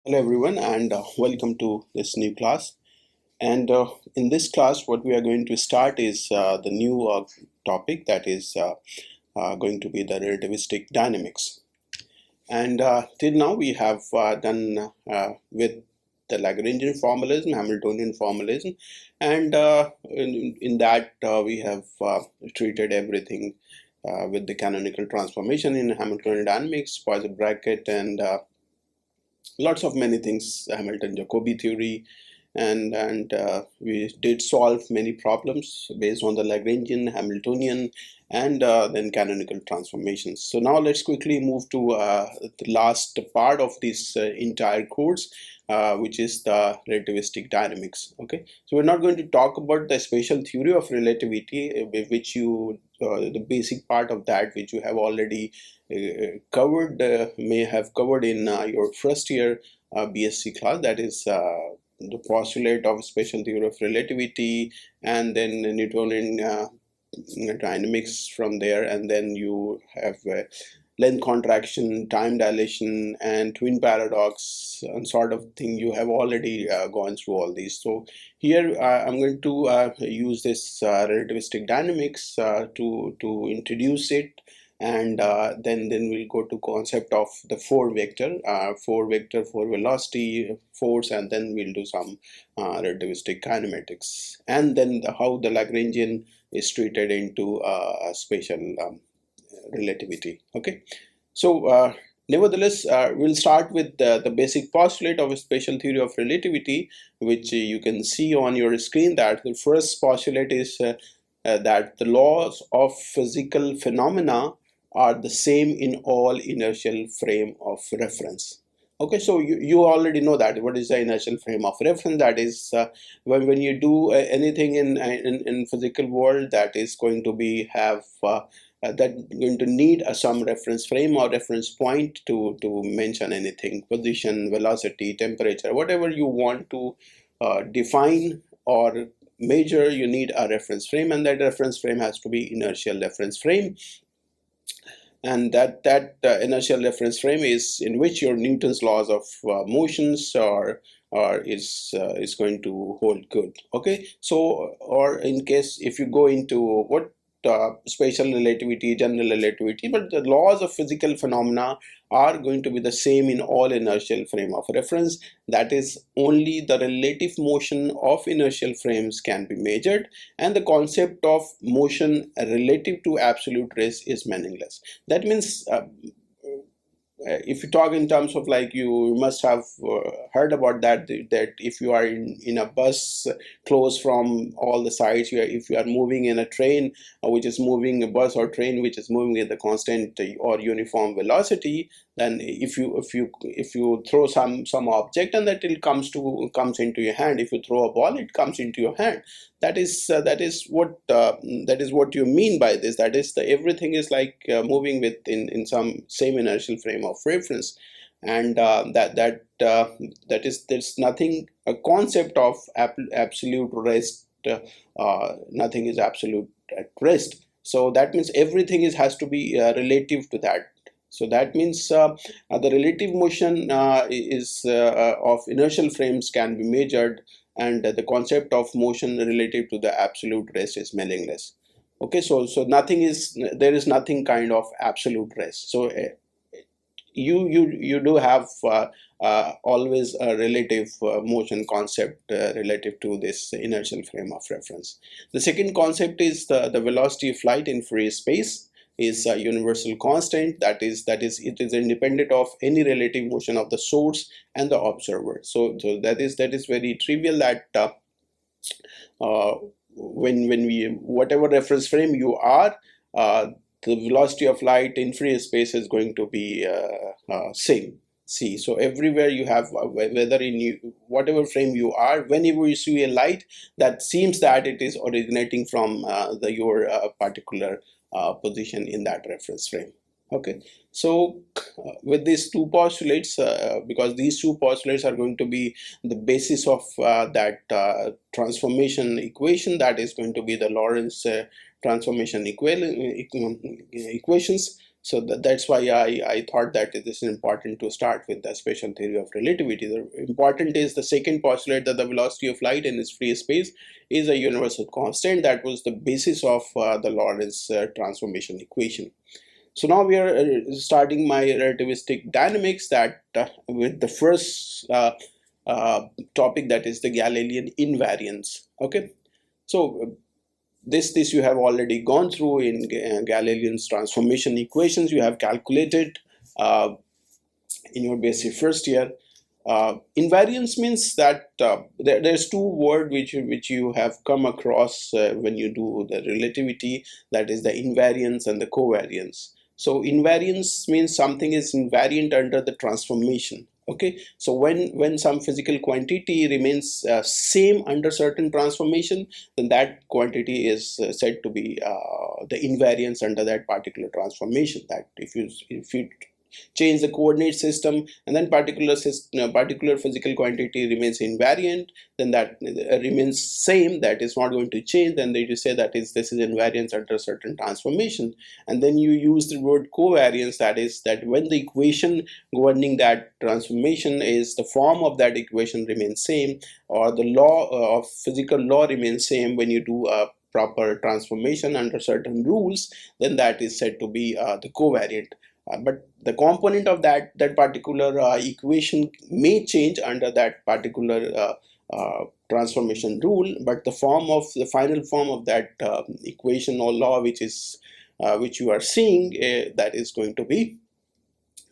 Hello everyone and welcome to this new class. And in this class what we are going to start is the new topic that is going to be the relativistic dynamics. And till now we have done with the Lagrangian formalism, Hamiltonian formalism, and in that we have treated everything with the canonical transformation in Hamiltonian dynamics, Poisson bracket, and lots of many things, Hamilton-Jacobi theory, and we did solve many problems based on the Lagrangian, Hamiltonian, and then canonical transformations. So now let's quickly move to the last part of this entire course, which is the relativistic dynamics. Okay, so we're not going to talk about the special theory of relativity, which you the basic part of that which you have already covered, may have covered in your first year BSc class, that is the postulate of special theory of relativity, and then Newtonian dynamics from there, and then you have length contraction, time dilation, and twin paradox, and sort of thing. You have already gone through all these. So here I'm going to use this relativistic dynamics to introduce it, and then we'll go to concept of the four vector, four velocity force, and then we'll do some relativistic kinematics, and then how the Lagrangian is treated into spatial relativity. Okay, so nevertheless, we'll start with the basic postulate of a special theory of relativity, which you can see on your screen. That the first postulate is that the laws of physical phenomena are the same in all inertial frame of reference. Okay, so you already know that. What is the inertial frame of reference? That is when you do anything in physical world, that is going to be have that going to need some reference frame or reference point to mention anything, position, velocity, temperature, whatever you want to define or measure. You need a reference frame, and that reference frame has to be inertial reference frame, and that inertial reference frame is in which your Newton's laws of motions is going to hold good. Okay, so or in case if you go into what spatial relativity, general relativity, but the laws of physical phenomena are going to be the same in all inertial frame of reference. That is, only the relative motion of inertial frames can be measured, and the concept of motion relative to absolute rest is meaningless. That means if you talk in terms of, like, you must have heard about that if you are in a bus close from all the sides, if you are moving in a train which is moving, a bus or train which is moving at the constant or uniform velocity, then if you throw some object, and that it comes into your hand. If you throw a ball, it comes into your hand. That is what you mean by this. That is, everything is like moving in some same inertial frame of reference, and that is, there's nothing, a concept of absolute rest. Nothing is absolute at rest. So that means everything has to be relative to that. So that means the relative motion of inertial frames can be measured, and the concept of motion relative to the absolute rest is meaningless. Okay, so there is nothing kind of absolute rest. So you do have always a relative motion concept relative to this inertial frame of reference. The second concept is the velocity of light in free space is a universal constant. That is it is independent of any relative motion of the source and the observer. So that is very trivial, that when we, whatever reference frame you are, the velocity of light in free space is going to be same. See, so everywhere you have, whether whatever frame you are, whenever you see a light, that seems that it is originating from your particular position in that reference frame. Okay, so with these two postulates, because these two postulates are going to be the basis of that transformation equation, that is going to be the Lorentz transformation equations. So that's why I thought that it is important to start with the special theory of relativity. The important is the second postulate, that the velocity of light in its free space is a universal constant. That was the basis of the Lorentz transformation equation. So now we are starting my relativistic dynamics, that with the first topic, that is the Galilean invariance. Okay, so this you have already gone through in Galilean's transformation equations. You have calculated uh, in your basic first year. Invariance means that there's two words which you have come across when you do the relativity, that is the invariance and the covariance. So invariance means something is invariant under the transformation. Okay, so when some physical quantity remains same under certain transformation, then that quantity is said to be the invariance under that particular transformation. That if you change the coordinate system and then particular physical quantity remains invariant, then that remains same, that is not going to change, then they just say that this is invariance under a certain transformation. And then you use the word covariance, that is that when the equation governing that transformation is the form of that equation remains same, or the law of physical law remains same when you do a proper transformation under certain rules, then that is said to be the covariant. But the component of that particular equation may change under that particular transformation rule, but the final form of that equation or law which you are seeing, that is going to be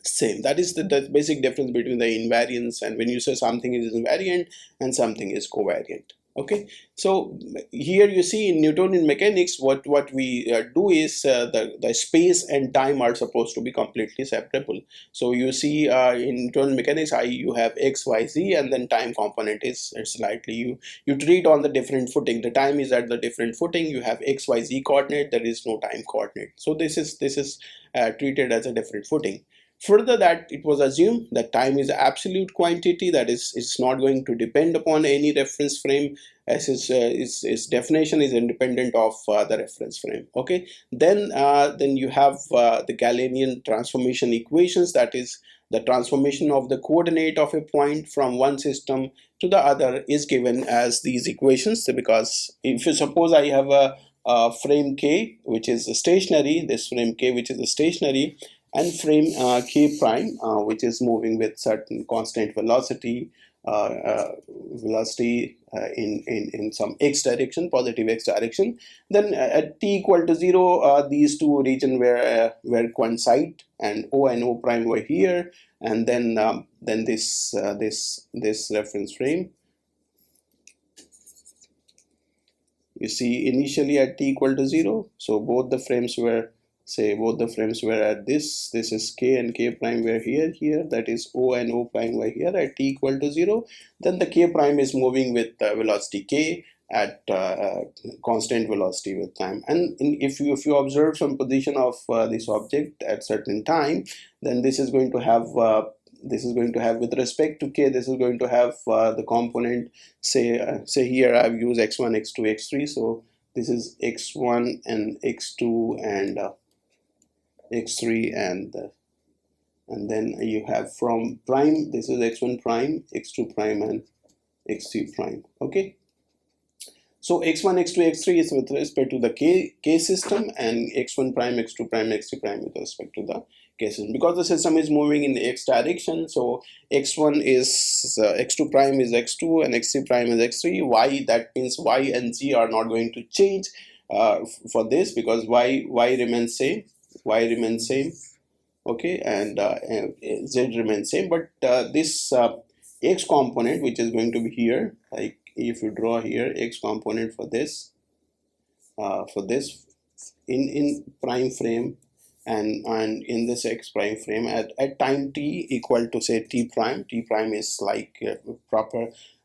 same. That is the basic difference between the invariance, and when you say something is invariant and something is covariant. Okay, so here you see in Newtonian mechanics, what we do is the space and time are supposed to be completely separable. So you see in Newtonian mechanics, you have x, y, z, and then time component is slightly, you treat on the different footing. The time is at the different footing. You have x, y, z coordinate. There is no time coordinate. So this is treated as a different footing. Further, that it was assumed that time is absolute quantity, that is, it's not going to depend upon any reference frame, as its definition is independent of the reference frame. Okay, then you have the Galilean transformation equations, that is the transformation of the coordinate of a point from one system to the other is given as these equations. Because if you suppose I have a frame K which is stationary, this frame K which is stationary, and frame K prime which is moving with certain constant velocity, in some x direction, positive x direction, then at t equal to 0, these two regions were coincide, and O prime were here, and then this reference frame, you see initially at t equal to 0, so both the frames were at this is K and K prime were here, that is O and O prime were here at t equal to 0. Then the K prime is moving with velocity K at constant velocity with time. And if you observe some position of this object at certain time, then this is going to have with respect to K, this is going to have the component, say here I've used x1, x2, x3, so this is x1 and x2 and x3, and then you have from prime, this is x1 prime, x2 prime, and x3 prime. Okay, so x1, x2, x3 is with respect to the k system, and x1 prime, x2 prime, x3 prime with respect to the k system. Because the system is moving in the x direction, so x1 is x2 prime is x2 and x3 prime is x3. Y, that means y and z are not going to change for this, because y remains same, okay, and z remains same, but this x component which is going to be here, like if you draw here x component for this in prime frame and in this x prime frame at time t equal to say t prime is like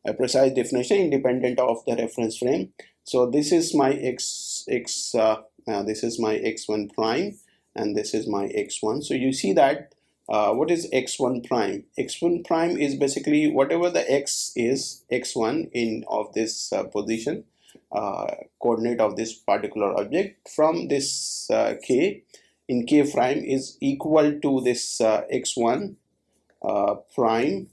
a precise definition independent of the reference frame. So this is my this is my x1 prime, and this is my x1. So you see that what is x1 prime? X1 prime is basically whatever the x is, x1 in of this position, coordinate of this particular object from this k, in k prime is equal to this x1 prime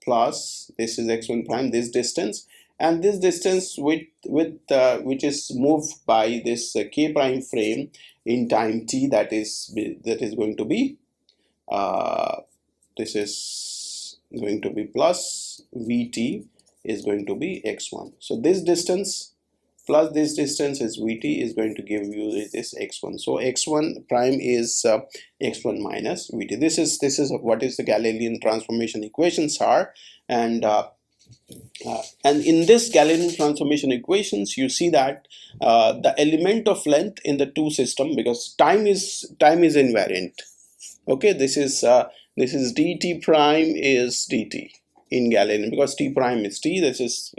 plus this is x1 prime, this distance, and this distance with which is moved by this k prime frame in time t, that is going to be this is going to be plus vt is going to be x1. So this distance plus this distance is vt is going to give you this x1. So x1 prime is x1 minus vt. This is what is the Galilean transformation equations are, and in this Galilean transformation equations you see that the element of length in the two system, because time is invariant. Okay, this is dt prime is dt in Galilean, because t prime is t. This is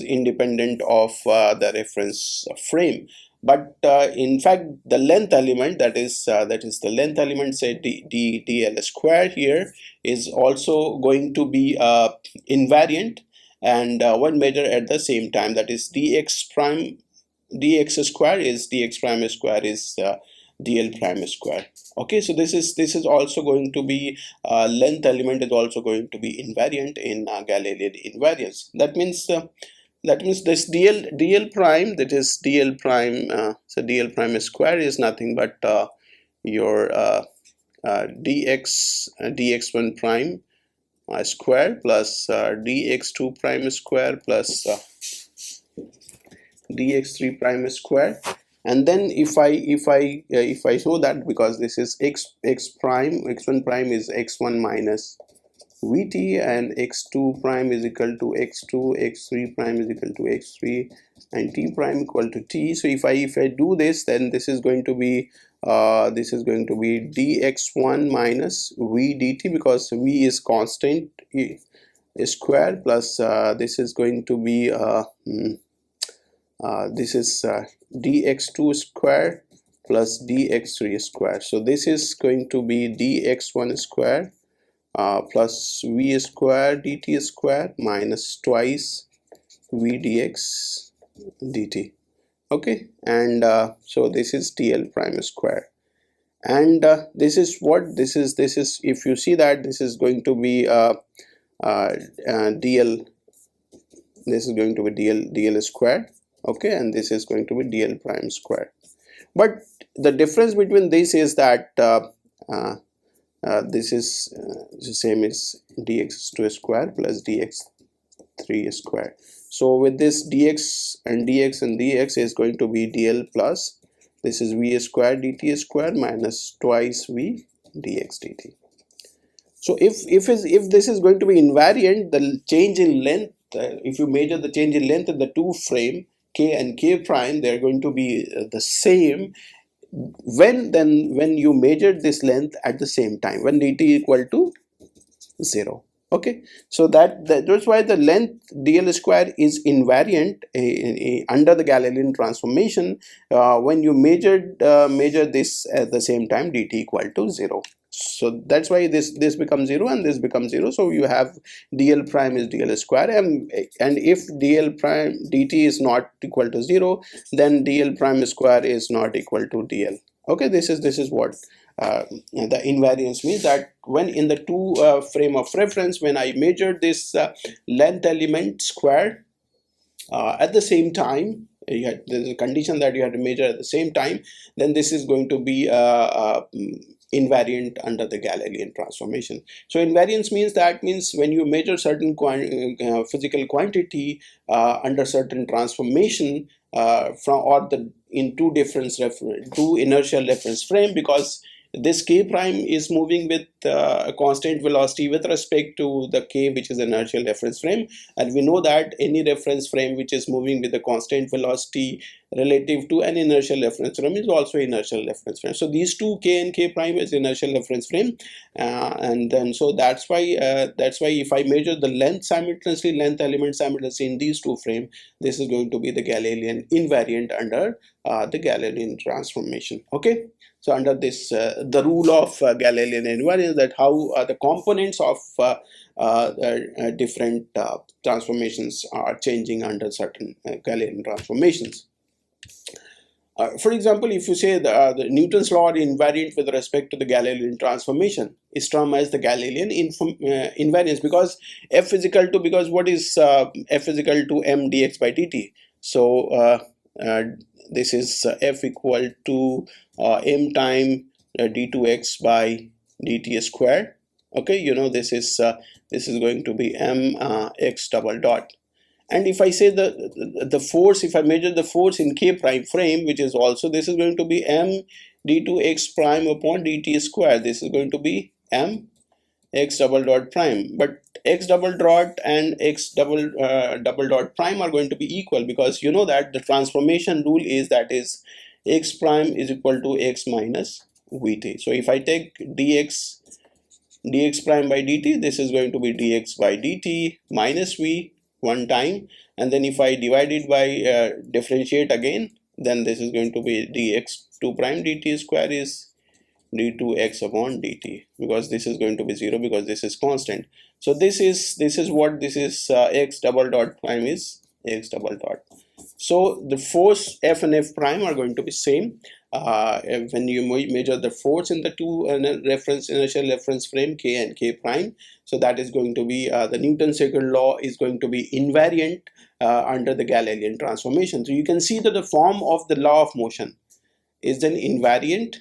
independent of the reference frame. But in fact, the length element, that is the length element, say dl square here, is also going to be invariant, and when measured at the same time, that is dx prime dx square is dx prime square is dl prime square. Okay, so this is also going to be length element is also going to be invariant in Galilean invariance. That means this dl prime, that is dl prime, so dl prime square is nothing but your dx1 prime square plus dx2 prime square plus dx3 prime square. And then if I show that, because this is x1 prime is x1 minus vt, and x2 prime is equal to x2, x3 prime is equal to x3, and t prime equal to t. So if I do this, then this is going to be dx1 minus v dt, because v is constant square, plus this is going to be this is dx2 square plus dx3 square. So this is going to be dx1 square plus v square dt square minus twice v dx dt. Okay, and so this is dl prime square, and this is what this is. If you see that, this is going to be dl. This is going to be dl square. Okay, and this is going to be dl prime square. But the difference between this is that this is the same as dx2 square plus dx3 square. So with this dx and dx is going to be dl plus this is v square dt square minus twice v dx dt. So if this is going to be invariant, the change in length, if you measure the change in length in the two frame k and k prime, they are going to be the same when you measured this length at the same time, when dt equal to 0. Okay, so that's why the length dl square is invariant under the Galilean transformation when you measure this at the same time dt equal to 0. So that's why this becomes 0 and this becomes 0. So you have dl prime is dl square, and if dl prime dt is not equal to 0, then dl prime square is not equal to dl. Okay, this is what the invariance means, that when in the two frame of reference, when I measured this length element square at the same time, there's a condition that you have to measure at the same time, then this is going to be invariant under the Galilean transformation. So invariance means when you measure certain physical quantity under certain transformation in two inertial reference frame, because this k prime is moving with a constant velocity with respect to the k, which is inertial reference frame, and we know that any reference frame which is moving with a constant velocity relative to an inertial reference frame is also inertial reference frame. So these two, k and k prime, is inertial reference frame, and then so that's why if I measure the length element simultaneously in these two frame, this is going to be the Galilean invariant under the Galilean transformation. Okay, so under this the rule of Galilean invariance, that how the components of different transformations are changing under certain Galilean transformations. For example, if you say the Newton's law are invariant with respect to the Galilean transformation, is termed as the Galilean invariance, because f is equal to, because what is f is equal to m dx by dt. So uh, this is f equal to m time d2x by dt square. Okay, you know, this is going to be m x double dot. And if I say the force, if I measure the force in k prime frame, which is also, this is going to be m d2x prime upon dt square. This is going to be m x double dot prime, but x double dot and x double dot prime are going to be equal, because you know that the transformation rule is, that is x prime is equal to x minus vt. So if I take dx prime by dt, this is going to be dx by dt minus v one time, and then if I divide it by differentiate again, then this is going to be dx2 prime dt square is d2x upon dt, because this is going to be 0, because this is constant. So this is what this is, x double dot prime is x double dot. So the force f and f prime are going to be same when you measure the force in the two initial reference frame k and k prime. So that is going to be the Newton's second law is going to be invariant under the Galilean transformation. So you can see that the form of the law of motion is then invariant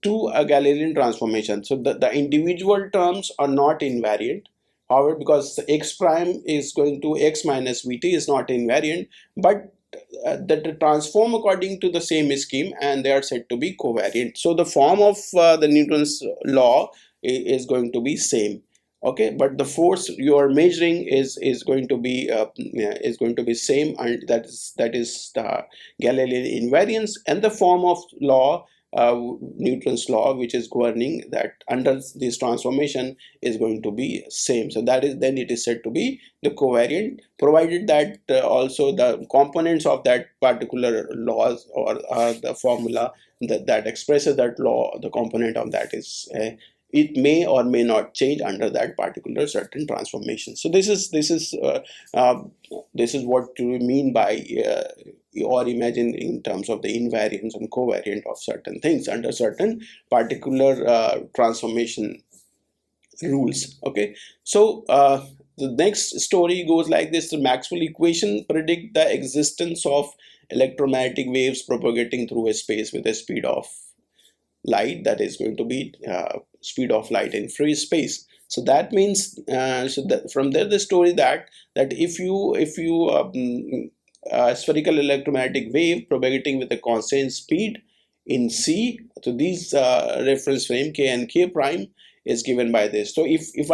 to a Galilean transformation. So the individual terms are not invariant. However, because the x prime is going to x minus vt is not invariant, but that they transform according to the same scheme, and they are said to be covariant. So the form of the Newton's law is going to be same. Okay, but the force you are measuring is going to be same, and that is the Galilean invariance, and the form of law, Newton's law, which is governing that under this transformation, is going to be same. So that is, then it is said to be the covariant, provided that also the components of that particular laws or the formula that expresses that law, the component of that is it may or may not change under that particular certain transformation. So this is what we mean by or imagine in terms of the invariance and covariant of certain things under certain particular transformation rules. Okay, so the next story goes like this: the Maxwell equation predict the existence of electromagnetic waves propagating through a space with a speed of light, that is going to be speed of light in free space. So that means so that from there the story that if you spherical electromagnetic wave propagating with a constant speed in c, so these reference frame k and k prime is given by this. So if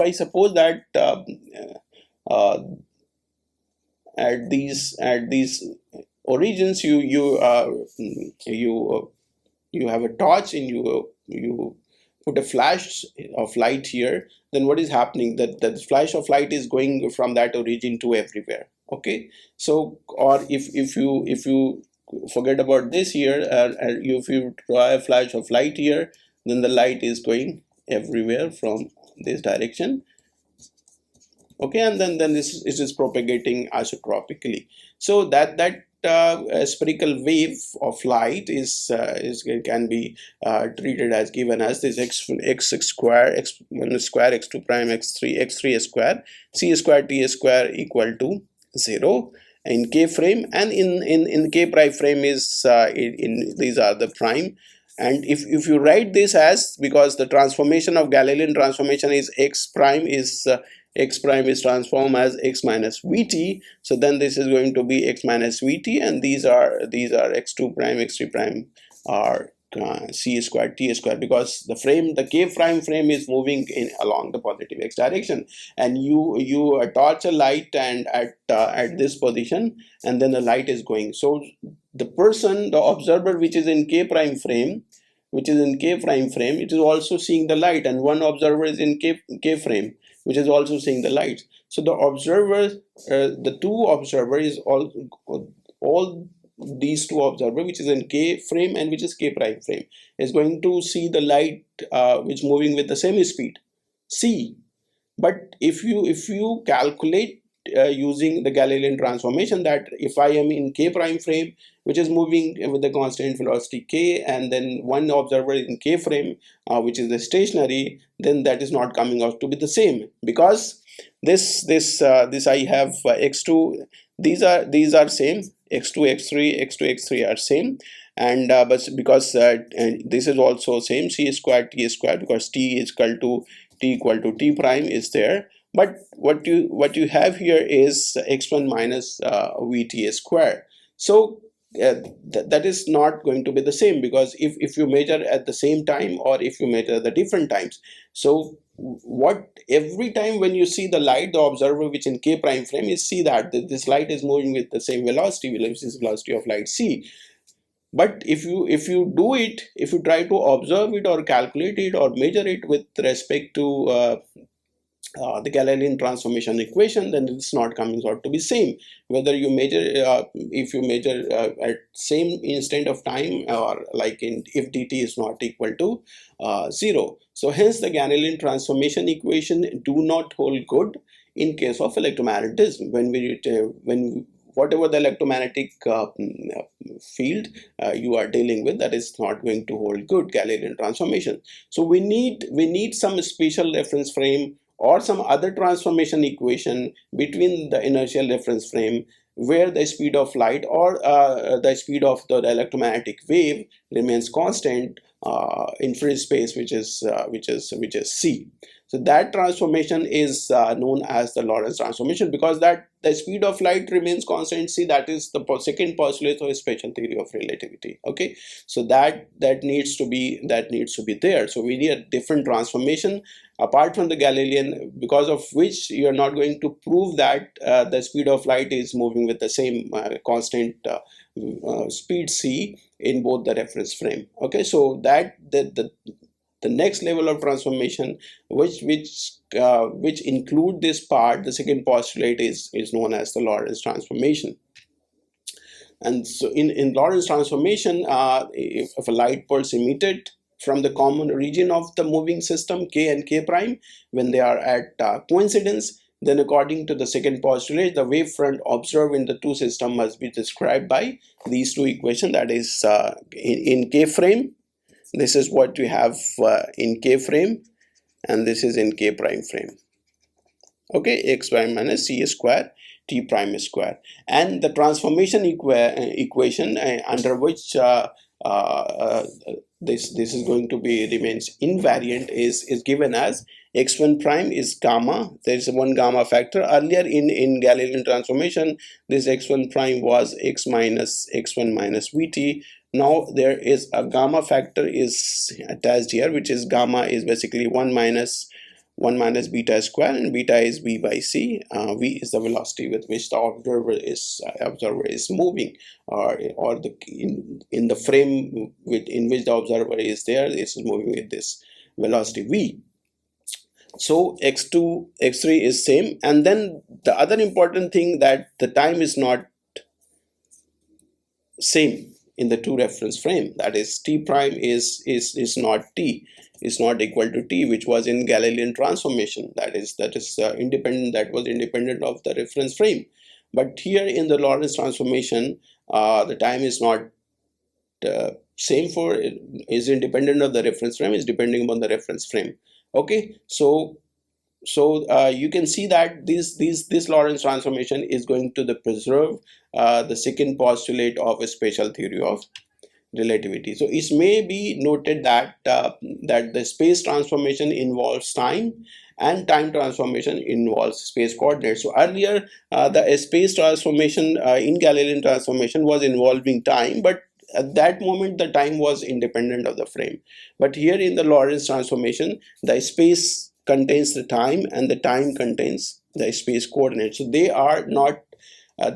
I suppose that uh, at these origins you have a torch and you put a flash of light here, then what is happening, that the flash of light is going from that origin to everywhere. Okay, so or if you forget about this here, if you draw a flash of light here, then the light is going everywhere from this direction. Okay, and then this is propagating isotropically. So that a spherical wave of light is can be treated as given as this x square x1 square x2 prime x3 square c square t square equal to 0 in k frame, and in k prime frame is in these are the prime. And if you write this as, because the transformation of Galilean transformation is x prime is transformed as x minus vt, so then this is going to be x minus vt, and these are x2 prime x3 prime are c square t square, because the k prime frame is moving in along the positive x direction, and you torch a light and at this position, and then the light is going. So the observer which is in k prime frame, it is also seeing the light, and one observer is in k frame, which is also seeing the light. So the two observers is all these two observers, which is in k frame and which is k prime frame, is going to see the light which moving with the same speed c. But if you calculate using the Galilean transformation, that if I am in k prime frame, which is moving with the constant velocity k, and then one observer in k frame, which is the stationary, then that is not coming out to be the same, because this I have x2, these are same, x2 x3 are same, and but because this is also same, c squared t squared, because t is equal to t prime is there. But what you have here is x1 minus vt square. So that is not going to be the same, because if you measure at the same time, or if you measure at the different times, so what every time when you see the light, the observer which in k prime frame is see that this light is moving with the same velocity, which is velocity of light c. But if you do it, if you try to observe it or calculate it or measure it with respect to the Galilean transformation equation, then it's not coming out to be same. Whether you measure, if you measure at same instant of time, or like in if dt is not equal to 0. So hence the Galilean transformation equation do not hold good in case of electromagnetism. When whatever the electromagnetic field you are dealing with, that is not going to hold good Galilean transformation. So we need some special reference frame or some other transformation equation between the inertial reference frame, where the speed of light or the speed of the electromagnetic wave remains constant in free space, which is c. So that transformation is known as the Lorentz transformation, because that the speed of light remains constant. See, that is the second postulate of special theory of relativity. Okay, so that needs to be there. So we need a different transformation apart from the Galilean, because of which you are not going to prove that the speed of light is moving with the same constant speed c in both the reference frame. Okay, so that the next level of transformation, which include this part, the second postulate, is known as the Lorentz transformation. And so in Lorentz transformation, if a light pulse emitted from the common region of the moving system k and k prime, when they are at coincidence, then according to the second postulate, the wavefront observed in the two systems must be described by these two equations, that is in k frame. This is what we have in k frame, and this is in k prime frame. Okay, x prime minus c square t prime square. And the transformation equation under which this is going to be remains invariant is given as x1 prime is gamma. There is one gamma factor. Earlier in Galilean transformation, this x1 prime was x1 minus vt. Now there is a gamma factor is attached here, which is gamma is basically 1 minus beta square, and beta is v by c. V is the velocity with which the observer is moving, or the in the frame in which the observer is there, this is moving with this velocity v. So x2 x3 is same. And then the other important thing, that the time is not same in the two reference frame, that is t prime is not t, is not equal to t, which was in Galilean transformation, that is independent, that was independent of the reference frame. But here in the Lorentz transformation, the time is not same for is independent of the reference frame, is depending upon the reference frame. Okay, so you can see that this Lorentz transformation is going to preserve the second postulate of a special theory of relativity. So it may be noted that that the space transformation involves time, and time transformation involves space coordinates. So earlier the space transformation in Galilean transformation was involving time, but at that moment the time was independent of the frame. But here in the Lorentz transformation, the space contains the time, and the time contains the space coordinates. So they are not at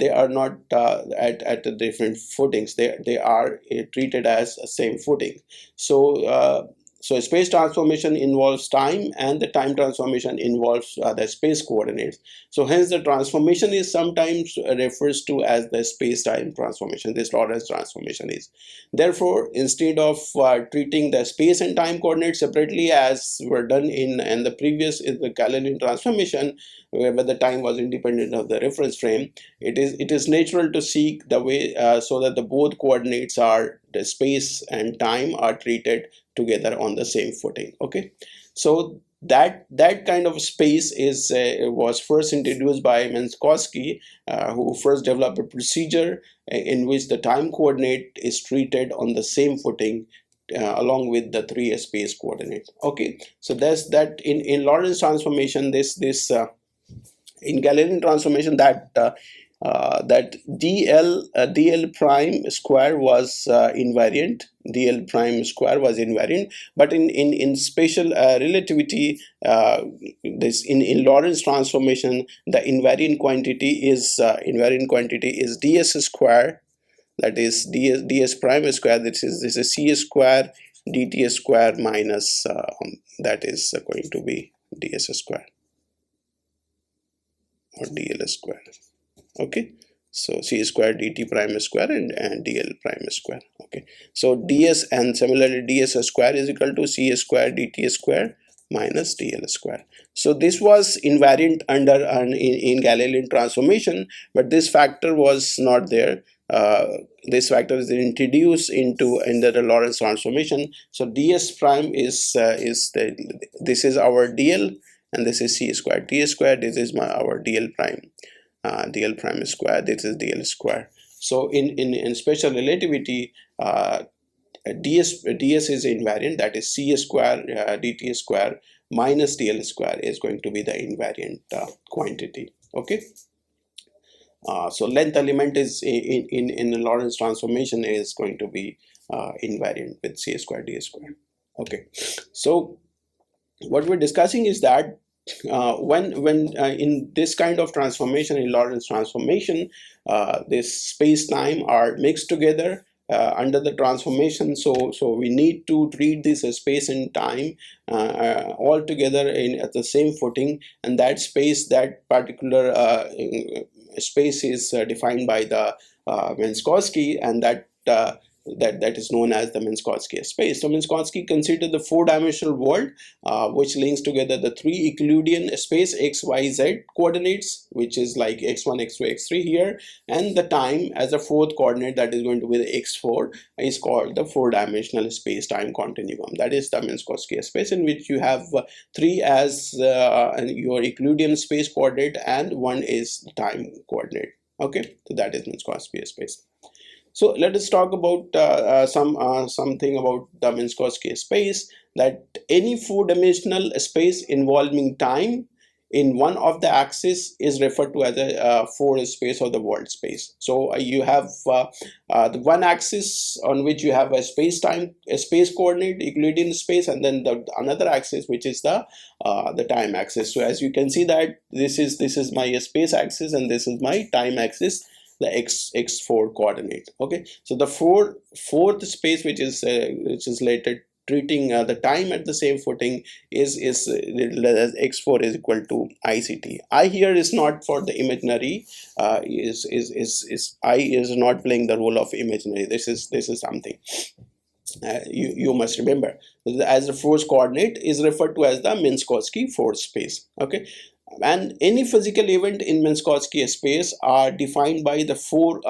the different footings. They are treated as a same footing. So So space transformation involves time, and the time transformation involves the space coordinates. So hence the transformation is sometimes refers to as the space-time transformation. This Lorentz transformation is. Therefore, instead of treating the space and time coordinates separately as were done in the previous in the Galilean transformation, where the time was independent of the reference frame, it is natural to seek the way so that the both coordinates are the space and time are treated together on the same footing. Okay, so that kind of space is was first introduced by Minkowski, who first developed a procedure in which the time coordinate is treated on the same footing along with the three space coordinates. Okay, so there's that in Lorentz transformation, this in Galilean transformation, that dl prime square was invariant. Dl prime square was invariant, but in special relativity, this in Lorentz transformation, the invariant quantity is ds square, that is ds prime square. This is c square dt square minus that is going to be ds square or dl square. Okay, so c square dt prime square and dl prime square. Okay, so ds, and similarly ds square is equal to c square dt square minus dl square. So this was invariant under in Galilean transformation, but this factor was not there. This factor is introduced into the Lorentz transformation. So ds prime this is our dl, and this is c square t square. This is our dl prime. Dl prime square, this is dl square. So in special relativity, ds is invariant, that is c square dt square minus dl square is going to be the invariant quantity. Okay, so length element is in the Lorentz transformation is going to be invariant with c square d square. Okay, so what we're discussing is that when in this kind of transformation, in Lorentz transformation, this space-time are mixed together under the transformation. So we need to treat this as space and time all together at the same footing, and that space, that particular space is defined by the Minkowski, and that is known as the Minkowski space. So Minkowski considered the four-dimensional world which links together the three Euclidean space x, y, z coordinates, which is like x1, x2, x3 here, and the time as a fourth coordinate, that is going to be the x4, is called the four-dimensional space-time continuum. That is the Minkowski space, in which you have three as your Euclidean space coordinate and one is the time coordinate. Okay, so that is Minkowski space. So let us talk about something about the Minkowski space, that any four-dimensional space involving time in one of the axes is referred to as a four space or the world space. So you have the one axis on which you have a space-time, a space coordinate, Euclidean space, and then the another axis which is the time axis. So as you can see that this is my space axis and this is my time axis, the x4 coordinate. Okay, so the fourth space which is related treating the time at the same footing is x4 is equal to ICT. I here is not for the imaginary, I is not playing the role of imaginary. This is something you must remember, as the force coordinate is referred to as the Minkowski force space. Okay, and any physical event in Minkowski space are defined by the four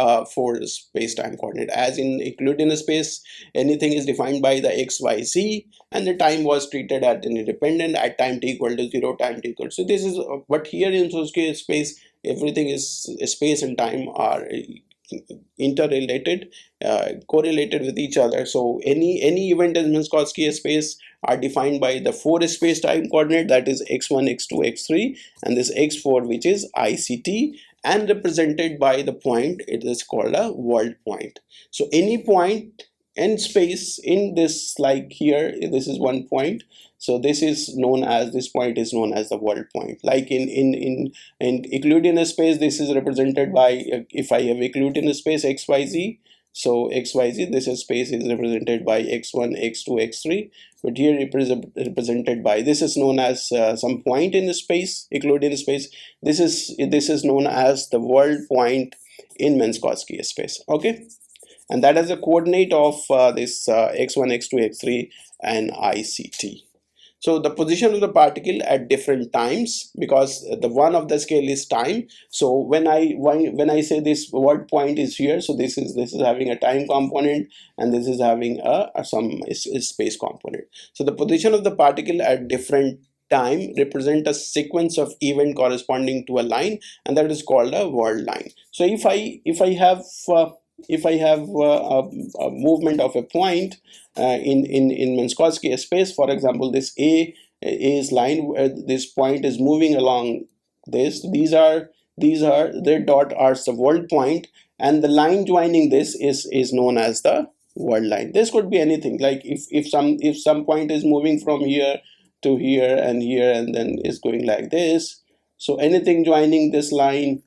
space-time coordinate. As in Euclidean space, anything is defined by the x, y, z, and the time was treated at an independent at time t equal to 0, time t equal. So this is but here in Minkowski space, everything is space and time are interrelated, correlated with each other. So any event in Minkowski space are defined by the four space-time coordinate, that is x1, x2, x3, and this x4 which is ICT, and represented by the point, it is called a world point. So any point in space in this, like here, this is one point. So this point is known as the world point. Like in Euclidean space, this is represented by if I have Euclidean space x, y, z. So xyz, this is space is represented by x1, x2, x3, but here represented by, this is known as some point in the space, Euclidean space. This is known as the world point in Minkowski space. Okay, and that is a coordinate of this x1, x2, x3 and ICT. So the position of the particle at different times, because the one of the scale is time. So when I say this word point is here, so this is having a time component, and this is having some space component. So the position of the particle at different time represent a sequence of event corresponding to a line, and that is called a world line. So if I have a movement of a point in Minkowski space, for example, this A's line, where this point is moving along this, these are their dot are the world point, and the line joining this is known as the world line. This could be anything, like if some point is moving from here to here and then is going like this, so anything joining this line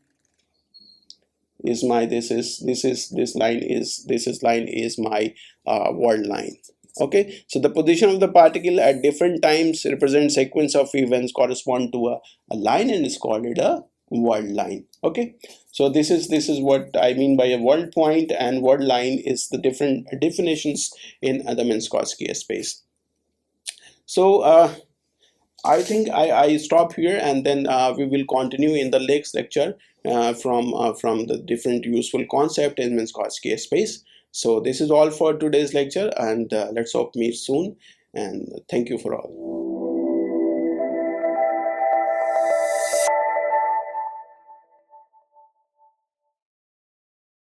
is my, this line is my world line. Okay, so the position of the particle at different times represents sequence of events correspond to a line, and is called it a world line. Okay, so this is what I mean by a world point, and world line is the different definitions in the Minkowski space. So I think I stop here, and then we will continue in the next lecture from the different useful concept in Minkowski space. So this is all for today's lecture, and let's hope meet soon, and thank you for all.